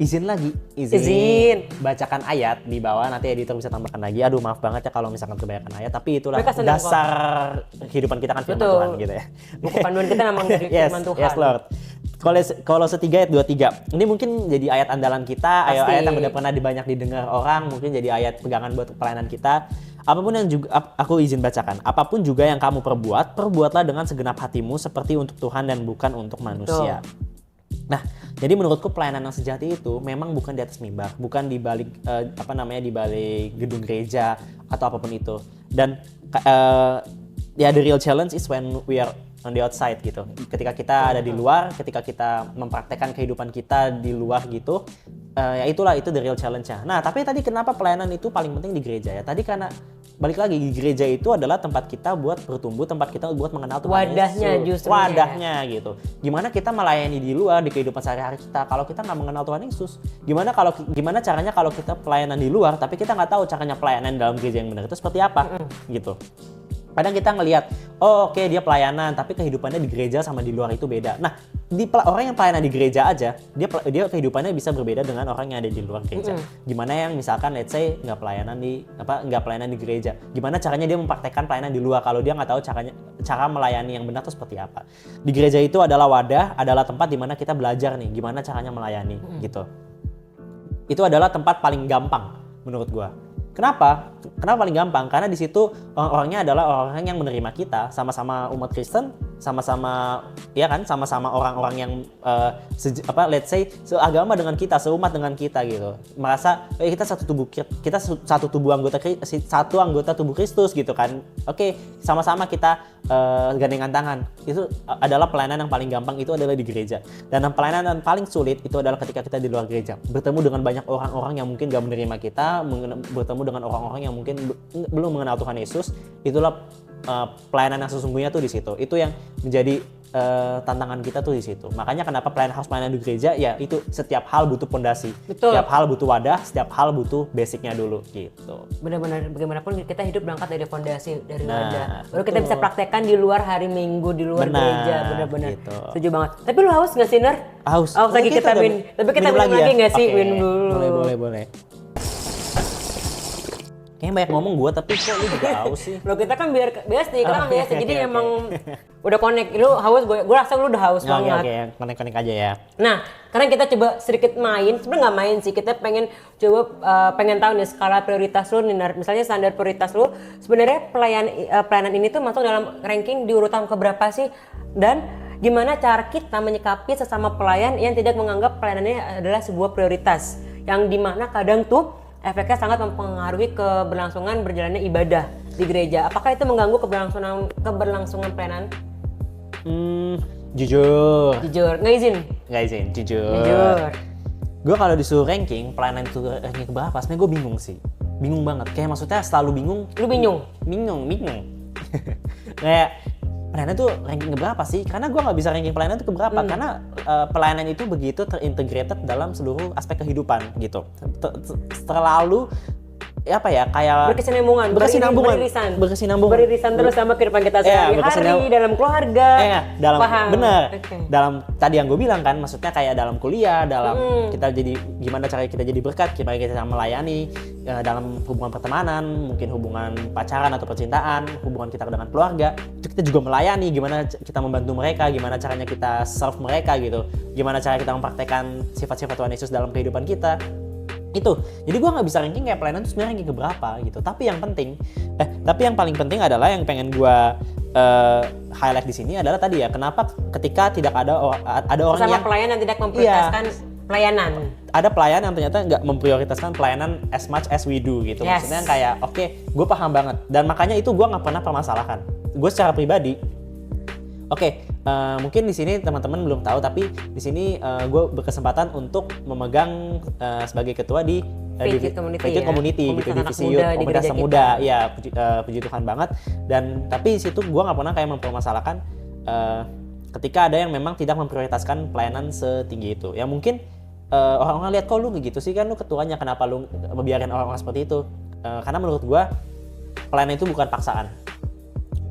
izin bacakan ayat di bawah, nanti editor bisa tambahkan lagi. Aduh maaf banget ya kalau misalkan kebanyakan ayat, tapi itulah dasar kehidupan kita kan firman Tuhan gitu ya. Buku panduan kita memang dari firman Tuhan. Yes Lord. Kolose 3 ayat 23. Ini mungkin jadi ayat andalan kita, ayat yang udah pernah banyak didengar orang, mungkin jadi ayat pegangan buat pelayanan kita. Apapun yang juga aku izin bacakan. Apapun juga yang kamu perbuatlah dengan segenap hatimu seperti untuk Tuhan dan bukan untuk manusia. Nah, jadi menurutku pelayanan yang sejati itu memang bukan di atas mimbar, bukan di balik di balik gedung gereja atau apapun itu. Dan the real challenge is when we are on the outside gitu. Ketika kita ada di luar, ketika kita mempraktekkan kehidupan kita di luar gitu, ya itu the real challenge-nya. Nah, tapi tadi kenapa pelayanan itu paling penting di gereja ya? Tadi karena balik lagi, di gereja itu adalah tempat kita buat bertumbuh, tempat kita buat mengenal Tuhan Yesus. Wadahnya gitu. Gimana kita melayani di luar, di kehidupan sehari-hari kita, kalau kita nggak mengenal Tuhan Yesus? Gimana caranya kalau kita pelayanan di luar, tapi kita nggak tahu caranya pelayanan dalam gereja yang benar itu seperti apa? Gitu. Kadang kita ngelihat, dia pelayanan, tapi kehidupannya di gereja sama di luar itu beda. Nah, orang yang pelayanan di gereja aja, dia kehidupannya bisa berbeda dengan orang yang ada di luar gereja. Gimana yang misalkan let's say nggak pelayanan di gereja, gimana caranya dia mempraktekkan pelayanan di luar kalau dia nggak tahu cara melayani yang benar itu seperti apa. Di gereja itu adalah wadah, adalah tempat di mana kita belajar nih, gimana caranya melayani gitu. itu adalah tempat paling gampang menurut gua. Kenapa? Kenapa paling gampang? Karena di situ orang-orangnya adalah orang-orang yang menerima kita, sama-sama umat Kristen, sama-sama ya kan, sama-sama orang-orang yang let's say seagama dengan kita, seumat dengan kita gitu. Merasa kita satu tubuh satu anggota tubuh Kristus gitu kan. Oke, sama-sama kita gandengan tangan. Itu adalah pelayanan yang paling gampang, itu adalah di gereja. Dan pelayanan yang paling sulit itu adalah ketika kita di luar gereja, bertemu dengan banyak orang-orang yang mungkin gak menerima kita, bertemu dengan orang-orang yang mungkin belum mengenal Tuhan Yesus. Itulah pelayanan yang sesungguhnya tuh di situ. Itu yang menjadi tantangan kita tuh di situ. Makanya kenapa harus pelayanan di gereja, ya itu setiap hal butuh pondasi. Setiap hal butuh wadah, setiap hal butuh basicnya dulu gitu. Benar-benar bagaimanapun kita hidup berangkat dari fondasi, dari wadah. Baru kita bisa praktekkan di luar hari Minggu, di luar gereja. Benar-benar. Gitu. Setuju banget. Tapi lu haus nggak sih, Ner? Haus. Lagi kita minum. Tapi kita minum lagi nggak sih? Minum dulu. Boleh. Kayaknya banyak ngomong gue, tapi kok lu juga haus sih? Loh, kita kan biasa, kita kan biasa, jadi emang udah connect. Lu haus, gue rasa lu udah haus banget. Oke, connect aja ya. Nah, sekarang kita coba sedikit main, sebenarnya nggak main sih, kita pengen tahu nih skala prioritas lu nih, misalnya standar prioritas lu, sebenarnya pelayanan ini tuh masuk dalam ranking di urutan keberapa sih? Dan gimana cara kita menyikapi sesama pelayan yang tidak menganggap pelayanannya adalah sebuah prioritas, yang dimana kadang tuh efeknya sangat mempengaruhi keberlangsungan berjalannya ibadah di gereja. Apakah itu mengganggu keberlangsungan pelayanan? Jujur. Nggak izin. Jujur. Gue kalau disuruh ranking pelayanan itu ranking berapa, sebenarnya gue bingung sih. Bingung banget. Kayak maksudnya selalu bingung. Lu bingung? Bingung. Kayak pelayanan itu ranking keberapa sih? Karena gue nggak bisa ranking pelayanan itu keberapa, karena pelayanan itu begitu terintegrated dalam seluruh aspek kehidupan gitu. Terlalu kayak berkesinambungan terus sama kehidupan kita sehari-hari, dalam keluarga, dalam tadi yang gue bilang kan, maksudnya kayak dalam kuliah, dalam kita jadi gimana cara kita jadi berkat, gimana kita melayani dalam hubungan pertemanan, mungkin hubungan pacaran atau percintaan, hubungan kita dengan keluarga, itu kita juga melayani, gimana kita membantu mereka, gimana caranya kita serve mereka gitu, gimana cara kita mempraktekkan sifat-sifat Tuhan Yesus dalam kehidupan kita. Itu. Jadi gue nggak bisa ranking kayak pelayanan itu sebenarnya ranking keberapa gitu. Tapi yang paling penting adalah yang pengen gue highlight di sini adalah tadi ya, kenapa ketika tidak ada orang sama yang pelayan yang tidak memprioritaskan pelayanan. Ada pelayan yang ternyata nggak memprioritaskan pelayanan as much as we do gitu. Yes. Maksudnya kayak oke, gue paham banget, dan makanya itu gue nggak pernah permasalahkan. Gue secara pribadi, mungkin di sini teman-teman belum tahu, tapi di sini gue berkesempatan untuk memegang sebagai ketua di Community gitu, divisi komunitas muda. Ya, puji Tuhan banget. Dan tapi di situ gue nggak pernah kayak mempermasalahkan ketika ada yang memang tidak memprioritaskan pelayanan setinggi itu. Ya mungkin orang-orang lihat, kok lu gitu sih, kan lu ketuanya, kenapa lu membiarkan orang-orang seperti itu? Karena menurut gue pelayanan itu bukan paksaan.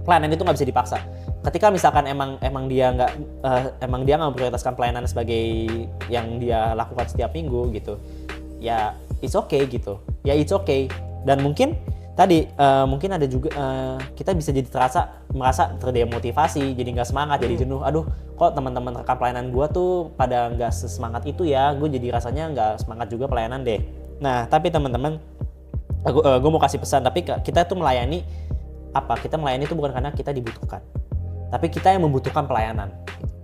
Pelayanan itu nggak bisa dipaksa. Ketika misalkan emang dia nggak memprioritaskan pelayanan sebagai yang dia lakukan setiap minggu gitu, ya it's okay gitu, ya it's okay. Dan mungkin tadi mungkin ada juga kita bisa jadi merasa terdemotivasi, jadi nggak semangat, jadi jenuh. Aduh, kok teman-teman rekan pelayanan gue tuh pada nggak sesemangat itu ya, gue jadi rasanya nggak semangat juga pelayanan deh. Nah, tapi teman-teman, gue mau kasih pesan, tapi kita tuh melayani itu bukan karena kita dibutuhkan, tapi kita yang membutuhkan pelayanan.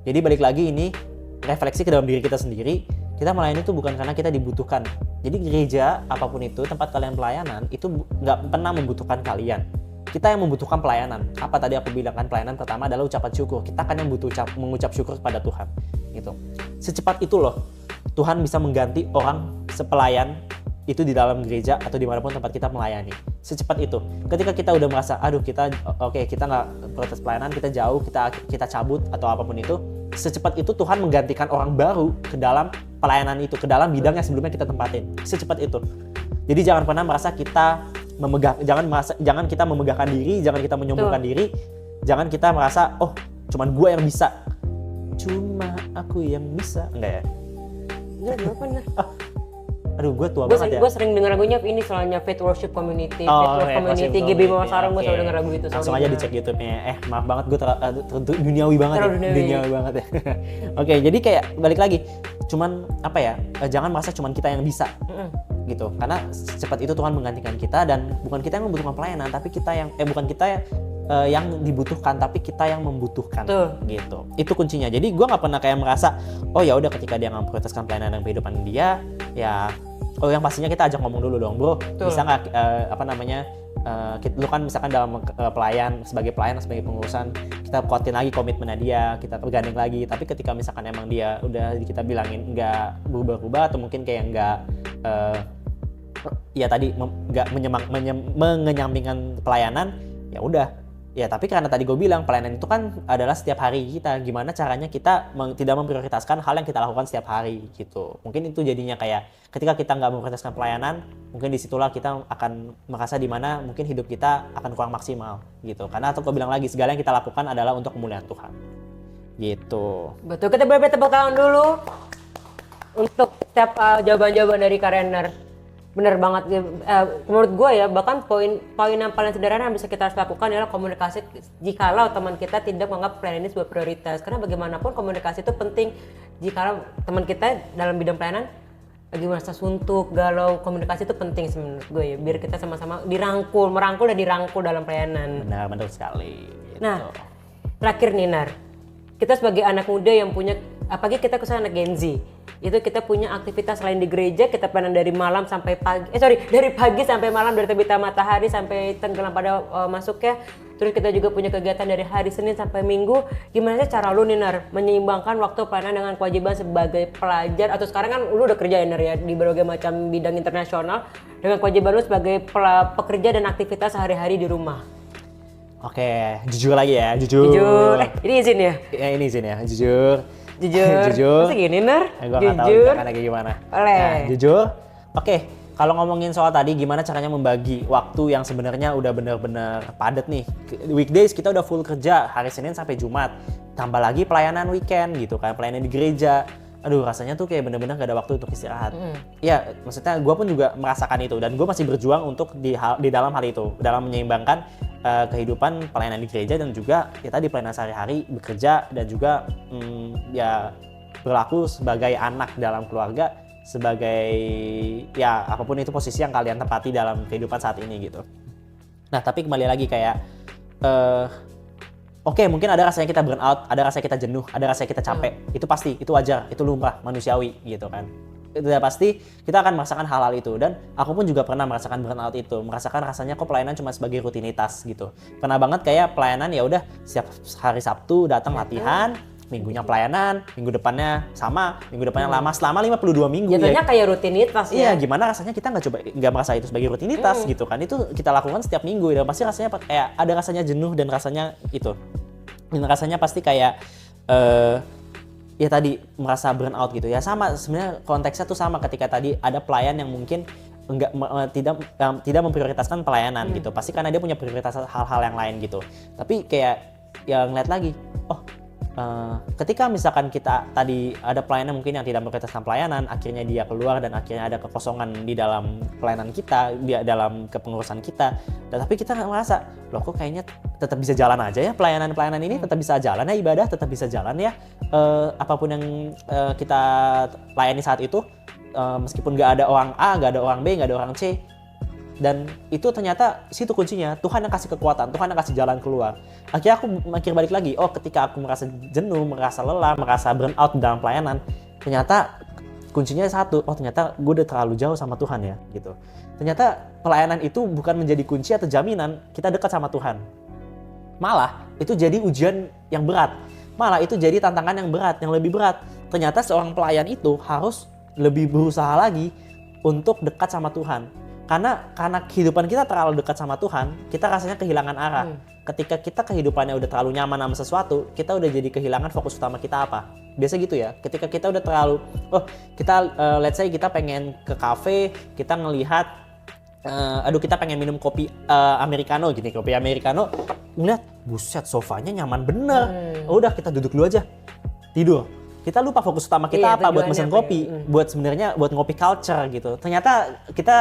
Jadi balik lagi, ini refleksi ke dalam diri kita sendiri. Kita melayani itu bukan karena kita dibutuhkan. Jadi gereja apapun itu, tempat kalian pelayanan itu nggak pernah membutuhkan kalian. Kita yang membutuhkan pelayanan. Apa tadi aku bilang kan, pelayanan pertama adalah ucapan syukur. Kita kan yang mengucap syukur kepada Tuhan. Gitu. Secepat itu loh Tuhan bisa mengganti orang sepelayan itu di dalam gereja atau dimanapun tempat kita melayani. Secepat itu. Ketika kita udah merasa, aduh kita nggak proses pelayanan, kita jauh, kita cabut atau apapun itu, secepat itu Tuhan menggantikan orang baru ke dalam pelayanan itu, ke dalam bidang yang sebelumnya kita tempatin. Secepat itu. Jadi jangan pernah merasa kita jangan kita memegahkan diri, jangan kita menyombongkan diri, jangan kita merasa, oh cuman gue yang bisa, cuma aku yang bisa. Enggak ya? Enggak, bener. Aduh, gue tua banget ya. Gue sering denger lagunya ini, soalnya Faith Worship Community, GB Mawar Sarung, gue selalu denger lagu itu. Langsung aja dicek YouTube-nya. Maaf banget, gue duniawi banget ya. Duniawi banget ya. Oke, jadi kayak balik lagi, cuman apa ya, jangan merasa cuman kita yang bisa gitu, karena secepat itu Tuhan menggantikan kita dan bukan kita yang membutuhkan pelayanan tapi kita yang bukan kita yang dibutuhkan tapi kita yang membutuhkan. Gitu. Itu kuncinya. Jadi gue nggak pernah kayak merasa oh ya udah ketika dia nggak memprioritaskan pelayanan dan kehidupan dia ya yang pastinya kita ajak ngomong dulu dong, bro. Bisa nggak lu kan misalkan dalam sebagai pelayan sebagai pengurusan kita kuatin lagi komitmennya dia, kita gandeng lagi. Tapi ketika misalkan emang dia udah kita bilangin nggak berubah-ubah atau mungkin kayak nggak ya tadi nggak mengenyampingkan pelayanan, ya udah. Ya tapi karena tadi gue bilang pelayanan itu kan adalah setiap hari kita, gimana caranya kita tidak memprioritaskan hal yang kita lakukan setiap hari gitu. Mungkin itu jadinya kayak ketika kita nggak memprioritaskan pelayanan, mungkin disitulah kita akan merasa di mana mungkin hidup kita akan kurang maksimal gitu. Karena atau gue bilang lagi segala yang kita lakukan adalah untuk kemuliaan Tuhan. Gitu. Betul, kita boleh tepuk tangan dulu untuk setiap jawaban-jawaban dari Kak Rainer. Bener banget, menurut gue ya, bahkan poin yang paling sederhana yang bisa kita harus lakukan adalah komunikasi jikalau teman kita tidak menganggap pelayanan ini sebuah prioritas. Karena bagaimanapun komunikasi itu penting. Jikalau teman kita dalam bidang pelayanan lagi merasa suntuk, galau, komunikasi itu penting sih menurut gue ya, biar kita sama-sama merangkul dan dirangkul dalam pelayanan. Benar sekali. Gitu. Nah, terakhir nih Nar, kita sebagai anak muda yang punya, apalagi kita khususnya anak Gen Z, itu kita punya aktivitas selain di gereja, kita pelayanan dari malam sampai pagi, dari pagi sampai malam, dari terbitnya matahari sampai tenggelam pada masuknya. Terus kita juga punya kegiatan dari hari Senin sampai Minggu. Gimana sih cara lu nih Nar menyeimbangkan waktu pelayanan dengan kewajiban sebagai pelajar, atau sekarang kan lu udah kerja ya Nar ya di berbagai macam bidang internasional, dengan kewajiban lu sebagai pekerja dan aktivitas sehari-hari di rumah? Oke, jujur lagi ya, jujur. Ini izin ya? Ya ini izin ya, jujur. Masa gini Nar? Gue gak tahu caranya kayak gimana. Oleh. Nah, jujur. Oke, kalau ngomongin soal tadi gimana caranya membagi waktu yang sebenarnya udah bener-bener padat nih. Weekdays kita udah full kerja hari Senin sampai Jumat. Tambah lagi pelayanan weekend gitu kan, pelayanan di gereja. Aduh, rasanya tuh kayak bener-bener gak ada waktu untuk istirahat. Ya, maksudnya gue pun juga merasakan itu dan gue masih berjuang untuk di dalam hal itu, dalam menyeimbangkan kehidupan pelayanan di gereja dan juga ya tadi pelayanan sehari-hari, bekerja dan juga ya berlaku sebagai anak dalam keluarga, sebagai ya apapun itu posisi yang kalian tempati dalam kehidupan saat ini gitu. Nah, tapi kembali lagi kayak Oke, mungkin ada rasanya kita burn out, ada rasanya kita jenuh, ada rasanya kita capek. Itu pasti, itu wajar, itu lumrah, manusiawi gitu kan. Itu udah pasti kita akan merasakan hal-hal itu. Dan aku pun juga pernah merasakan burn out itu, merasakan rasanya kok pelayanan cuma sebagai rutinitas gitu. Pernah banget kayak pelayanan ya udah setiap hari Sabtu datang latihan, minggunya pelayanan, minggu depannya sama, minggu depannya lama, selama 52 minggu. Jatuhnya kayak rutinitas ya. Iya, gimana rasanya kita nggak merasa itu sebagai rutinitas gitu kan. Itu kita lakukan setiap minggu dan pasti rasanya kayak ada rasanya jenuh dan rasanya itu. Dan rasanya pasti kayak ya tadi merasa burn out gitu ya. Sama sebenarnya konteksnya tuh sama ketika tadi ada pelayan yang mungkin tidak memprioritaskan pelayanan gitu. Pasti karena dia punya prioritas hal-hal yang lain gitu. Tapi kayak yang ngeliat lagi, ketika misalkan kita tadi ada pelayanan mungkin yang tidak memprioritaskan pelayanan, akhirnya dia keluar dan akhirnya ada kekosongan di dalam pelayanan kita, di dalam kepengurusan kita. Dan tapi kita merasa, loh kok kayaknya tetap bisa jalan aja ya pelayanan ini, tetap bisa jalan ya ibadah, tetap bisa jalan ya apapun yang kita layani saat itu, meskipun nggak ada orang A, nggak ada orang B, nggak ada orang C. Dan itu ternyata situ kuncinya, Tuhan yang kasih kekuatan, Tuhan yang kasih jalan keluar. Akhirnya aku mikir balik lagi, ketika aku merasa jenuh, merasa lelah, merasa burn out dalam pelayanan, ternyata kuncinya satu, ternyata gue udah terlalu jauh sama Tuhan ya gitu. Ternyata pelayanan itu bukan menjadi kunci atau jaminan kita dekat sama Tuhan. Malah itu jadi ujian yang berat, malah itu jadi tantangan yang berat, yang lebih berat. Ternyata seorang pelayan itu harus lebih berusaha lagi untuk dekat sama Tuhan. Karena kehidupan kita terlalu dekat sama Tuhan, kita rasanya kehilangan arah. Ketika kita kehidupannya udah terlalu nyaman sama sesuatu, kita udah jadi kehilangan fokus utama kita apa. Biasa gitu ya, ketika kita udah terlalu, let's say kita pengen ke kafe, kita ngelihat, kita pengen minum kopi Americano gini, kopi Americano, ngeliat, buset sofanya nyaman bener. Udah kita duduk dulu aja, tidur. kita lupa fokus utama kita Iya, apa buat tujuannya mesen apa kopi, ya? buat sebenarnya buat ngopi culture gitu. Ternyata kita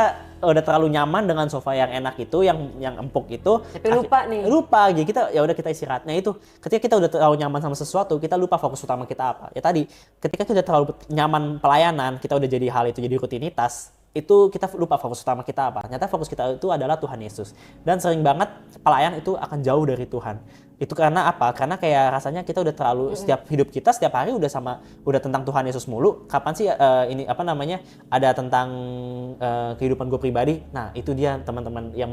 udah terlalu nyaman dengan sofa yang enak itu, yang empuk itu. Tapi lupa nih. Lupa, jadi kita ya udah kita istirahat. Nah itu, ketika kita udah terlalu nyaman sama sesuatu, kita lupa fokus utama kita apa. Ya tadi, ketika kita udah terlalu nyaman pelayanan, kita udah jadi hal itu jadi rutinitas, itu kita lupa fokus utama kita apa. Ternyata fokus kita itu adalah Tuhan Yesus. Dan sering banget pelayan itu akan jauh dari Tuhan. Itu karena apa? Karena kayak rasanya kita udah terlalu setiap hidup kita setiap hari udah tentang Tuhan Yesus mulu. Kapan sih ini apa namanya? Ada tentang kehidupan gue pribadi. Nah, itu dia teman-teman yang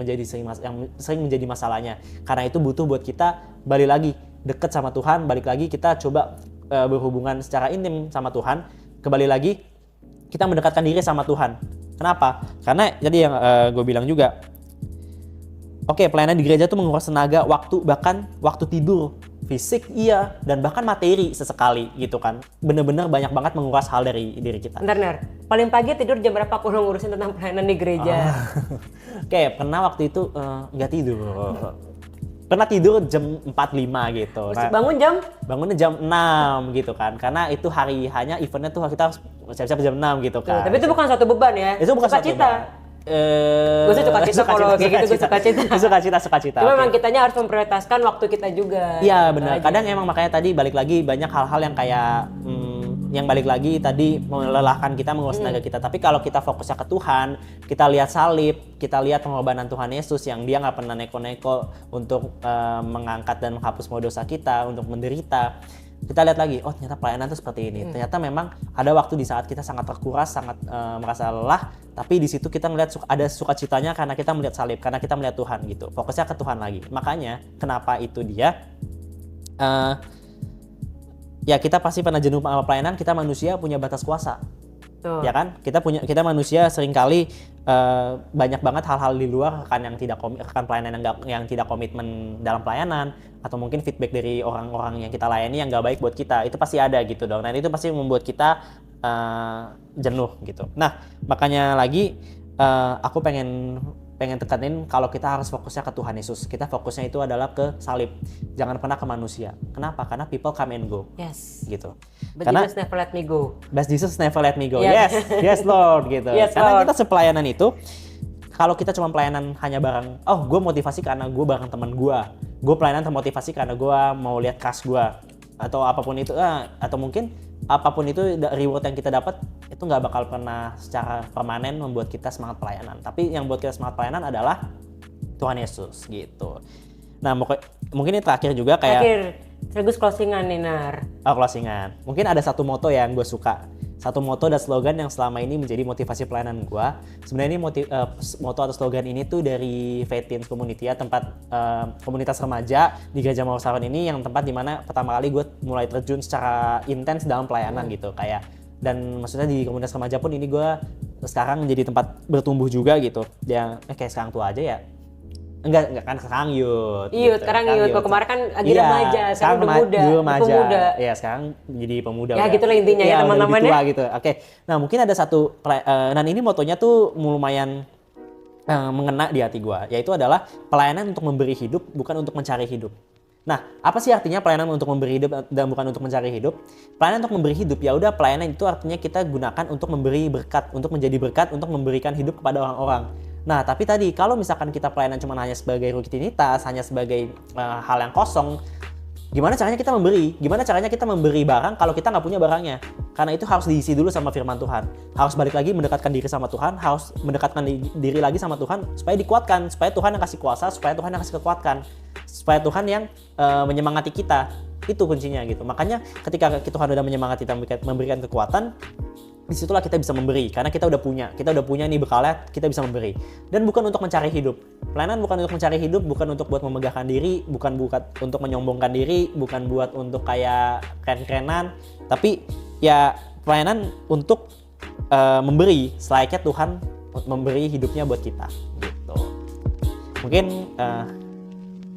sering menjadi masalahnya. Karena itu butuh buat kita balik lagi deket sama Tuhan, balik lagi kita coba berhubungan secara intim sama Tuhan, kembali lagi kita mendekatkan diri sama Tuhan. Kenapa? Karena jadi yang gue bilang juga, oke, pelayanan di gereja tuh menguras tenaga, waktu, bahkan waktu tidur, fisik iya, dan bahkan materi sesekali gitu kan. Bener-bener banyak banget menguras hal dari diri kita. Bentar. Paling pagi tidur jam berapa kalau ngurusin tentang pelayanan di gereja? Oke, pernah waktu itu nggak tidur. Pernah tidur jam 4.05 gitu. Terus Bangunnya jam 6 gitu kan. Karena itu hari hanya eventnya tuh kita harus siap-siap jam 6 gitu kan. Tapi itu bukan suatu beban ya? Itu bukan suatu cita. Gue sih suka-cita kalau kayak gitu, gue suka-cita. Cuma memang kitanya harus memprioritaskan waktu kita juga. Iya benar. Kadang emang makanya tadi balik lagi banyak hal-hal yang kayak yang balik lagi tadi melelahkan kita, menguras tenaga kita. Tapi kalau kita fokusnya ke Tuhan, kita lihat salib, kita lihat pengorbanan Tuhan Yesus yang dia nggak pernah neko-neko untuk mengangkat dan menghapus semua dosa kita, untuk menderita. Kita lihat lagi, oh ternyata pelayanan itu seperti ini. Ternyata memang ada waktu di saat kita sangat terkuras, sangat merasa lelah, tapi di situ kita melihat ada sukacitanya karena kita melihat salib, karena kita melihat Tuhan gitu. Fokusnya ke Tuhan lagi. Makanya kenapa itu dia ya kita pasti pernah jenuh sama pelayanan, kita manusia punya batas kuasa. Ya kan? Kita manusia seringkali banyak banget hal-hal di luar rekan pelayanan yang tidak komitmen dalam pelayanan, atau mungkin feedback dari orang-orang yang kita layani yang nggak baik buat kita. Itu pasti ada gitu dong. Nah, itu pasti membuat kita jenuh gitu. Nah, makanya lagi aku pengen tekanin kalau kita harus fokusnya ke Tuhan Yesus. Kita fokusnya itu adalah ke salib. Jangan pernah ke manusia. Kenapa? Karena people come and go. Yes. Gitu. But Jesus never let me go. But Jesus never let me go. Yes. Yes Lord gitu. Yes, karena Lord. kita sepelayanan itu, kalau kita cuma pelayanan hanya bareng, oh gue motivasi karena gue bareng teman gue pelayanan termotivasi karena gue mau lihat kas gue, atau apapun itu, atau mungkin apapun itu reward yang kita dapat itu nggak bakal pernah secara permanen membuat kita semangat pelayanan. Tapi yang buat kita semangat pelayanan adalah Tuhan Yesus gitu. Nah mungkin ini terakhir juga kayak Terus closingan nih Nar. Closingan. Mungkin ada satu moto yang gue suka. Satu moto dan slogan yang selama ini menjadi motivasi pelayanan gue. Sebenarnya ini moto atau slogan ini tuh dari Faith Teens Community ya, tempat komunitas remaja di Gereja Mawar Saron ini, yang tempat dimana pertama kali gue mulai terjun secara intens dalam pelayanan gitu. Dan maksudnya di komunitas remaja pun ini gue sekarang menjadi tempat bertumbuh juga gitu. Yang kayak sekarang tua aja ya. Enggak kan sekarang youth. Iya, gitu. Sekarang youth. Kalau kemarin kan lagi remaja, sekarang udah muda. Pemuda. Iya, sekarang jadi pemuda. Ya gitulah intinya ya teman-teman ya. Gitu. Oke. Nah, mungkin ada satu dan ini motonya tuh lumayan mengena di hati gua, yaitu adalah pelayanan untuk memberi hidup, bukan untuk mencari hidup. Nah, apa sih artinya pelayanan untuk memberi hidup dan bukan untuk mencari hidup? Pelayanan untuk memberi hidup, ya udah, pelayanan itu artinya kita gunakan untuk memberi berkat, untuk menjadi berkat, untuk memberikan hidup kepada orang-orang. Nah, tapi tadi kalau misalkan kita pelayanan cuma hanya sebagai rutinitas, hanya sebagai hal yang kosong, gimana caranya kita memberi? Gimana caranya kita memberi barang kalau kita nggak punya barangnya? Karena itu harus diisi dulu sama firman Tuhan. Harus balik lagi mendekatkan diri sama Tuhan, harus mendekatkan diri lagi sama Tuhan supaya dikuatkan, supaya Tuhan yang kasih kuasa, supaya Tuhan yang kasih kekuatan, supaya Tuhan yang menyemangati kita. Itu kuncinya gitu. Makanya ketika Tuhan udah menyemangati kita, memberikan kekuatan, disitulah kita bisa memberi, karena kita udah punya nih bekalnya, kita bisa memberi. Dan bukan untuk mencari hidup. Pelayanan bukan untuk mencari hidup, bukan untuk buat memegahkan diri, bukan untuk menyombongkan diri, bukan buat untuk kayak keren-kerenan, tapi ya pelayanan untuk memberi selayaknya Tuhan memberi hidupnya buat kita gitu. Mungkin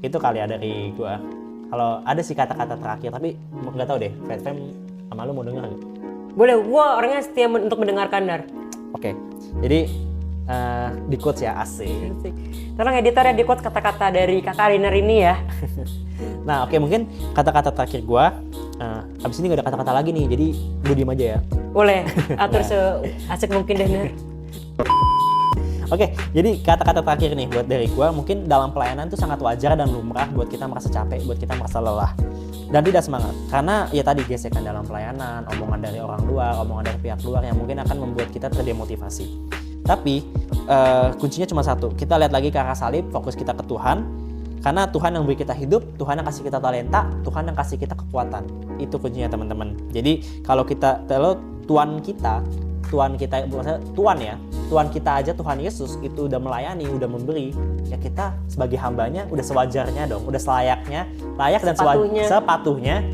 itu kali ya dari gua. Kalau ada sih kata-kata terakhir, tapi nggak tahu deh, Fem sama lu mau denger nggak? Boleh, gue orangnya setia untuk mendengarkan, Nar. Oke, jadi di quotes ya, asik. Tolong editor ya di quotes kata-kata dari kakak Riner ini ya. Nah, oke, mungkin kata-kata terakhir gue, Abis ini nggak ada kata-kata lagi nih, jadi gue diem aja ya. Boleh, atur seasik mungkin deh. Oke, jadi kata-kata terakhir nih buat dari gue, mungkin dalam pelayanan tuh sangat wajar dan lumrah buat kita merasa capek, buat kita merasa lelah. Dan tidak semangat, karena ya tadi gesekan dalam pelayanan, omongan dari orang luar, omongan dari pihak luar yang mungkin akan membuat kita terdemotivasi. Tapi kuncinya cuma satu, kita lihat lagi ke arah salib, fokus kita ke Tuhan. Karena Tuhan yang beri kita hidup, Tuhan yang kasih kita talenta, Tuhan yang kasih kita kekuatan. Itu kuncinya teman-teman. Jadi kalau Tuhan kita aja, Tuhan Yesus itu udah melayani, udah memberi, ya kita sebagai hambanya udah sewajarnya dong, udah layak dan sepatuhnya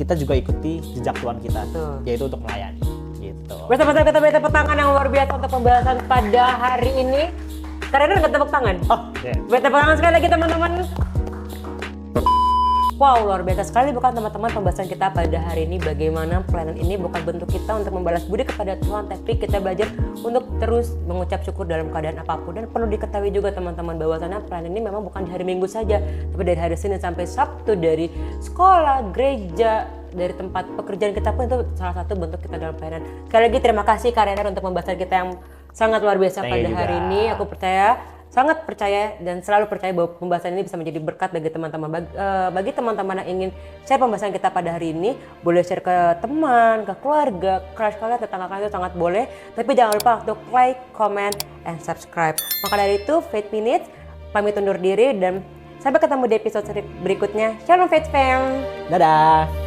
kita juga ikuti jejak Tuhan kita, yaitu untuk melayani. Gitu. Bersama kita beri tepuk tangan yang luar biasa untuk pembahasan pada hari ini. Karena nggak tepuk tangan. Beri tepuk tangan sekali lagi teman-teman. Wow, luar biasa sekali bukan teman-teman pembahasan kita pada hari ini. Bagaimana pelayanan ini bukan bentuk kita untuk membalas budi kepada Tuhan, tapi kita belajar untuk terus mengucap syukur dalam keadaan apapun. Dan perlu diketahui juga teman-teman bahwasannya pelayanan ini memang bukan di hari Minggu saja, tapi dari hari Senin sampai Sabtu, dari sekolah, gereja, dari tempat pekerjaan kita pun itu salah satu bentuk kita dalam pelayanan. Sekali lagi terima kasih Kak Renner untuk pembahasan kita yang sangat luar biasa pada hari ini. Aku sangat percaya dan selalu percaya bahwa pembahasan ini bisa menjadi berkat bagi teman-teman. Bagi teman-teman yang ingin share pembahasan kita pada hari ini, boleh share ke teman, ke keluarga, crush kalian, tetangga kalian, itu sangat boleh. Tapi jangan lupa untuk like, comment, and subscribe. Maka dari itu, Faith Minutes pamit undur diri dan sampai ketemu di episode berikutnya. Shalom Faith Fam. Dadah.